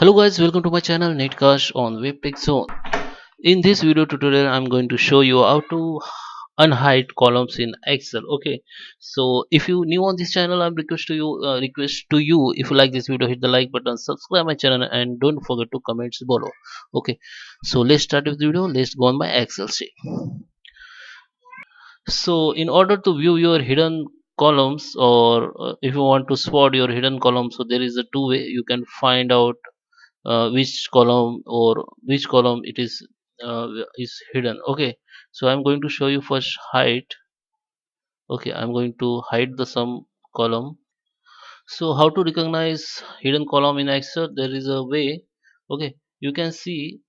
Hello guys, welcome to my channel NetCast on WebTech Zone. In this video tutorial, I'm going to show you how to unhide columns in Excel. Okay, so if you new on this channel, I'm request to you, if you like this video, hit the like button, subscribe my channel, and don't forget to comment below. Okay, so let's start with the video. Let's go on my Excel sheet. So in order to view your hidden columns, or if you want to spot your hidden columns, so there is a two way you can find out which column or which column it is hidden. Okay, so I'm going to show you first hide. Okay, I'm going to hide the sum column. So how to recognize hidden column in Excel? There is a way. Okay, you can see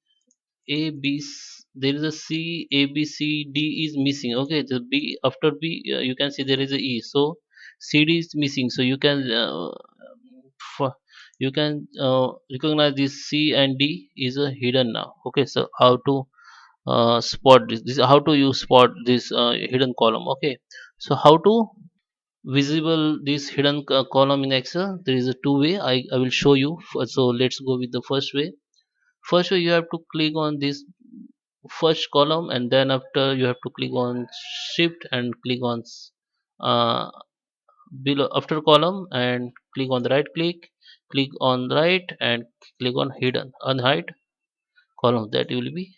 there is a C, A, B, C, D is missing. Okay, the B, after B, you can see there is a E. So C, D is missing. So f- you can recognize this C and D is a hidden now. Okay, so how to spot this? This is how to you spot this hidden column. Okay, so how to visible this hidden column in Excel? There is a two way. I will show you. So let's go with the first way. First way, you have to click on this first column, and then after you have to click on shift and click on uh, below after column, and click on the right click on the right, and click on hidden unhide column. That will be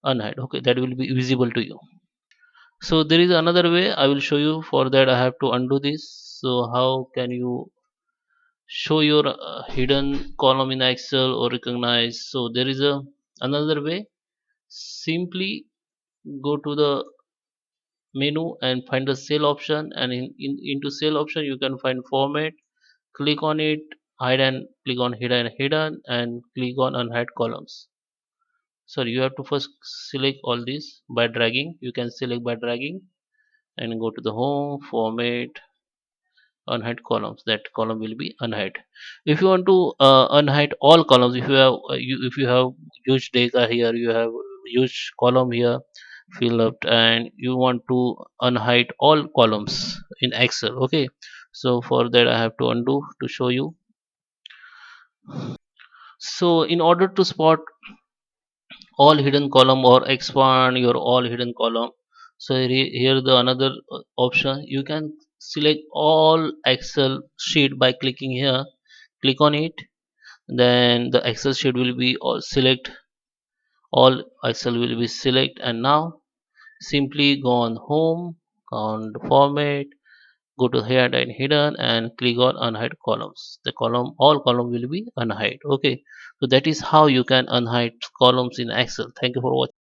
unhide. Okay, that will be visible to you. So there is another way I will show you. For that, I have to undo this. So how can you show your hidden column in Excel or recognize? So there is a another way. Simply go to the menu and find the cell option, and into cell option you can find format. Click on it, hide, and click on hidden, and click on unhide columns. Sorry, you have to first select all this by dragging. You can select by dragging and go to the home, format, unhide columns. That column will be unhide. If you want to unhide all columns, if you have huge data here, you have huge column here fill up, and you want to unhide all columns in Excel. Okay, so for that I have to undo to show you. So in order to spot all hidden column or expand your all hidden column, so here the another option. You can select all Excel sheet by clicking here. Click on it, then the Excel sheet will be all select. All Excel will be select, and now simply go on home, go on the format, go to here and hidden, and click on unhide columns. The column, all column will be unhide. Okay, so that is how you can unhide columns in Excel. Thank you for watching.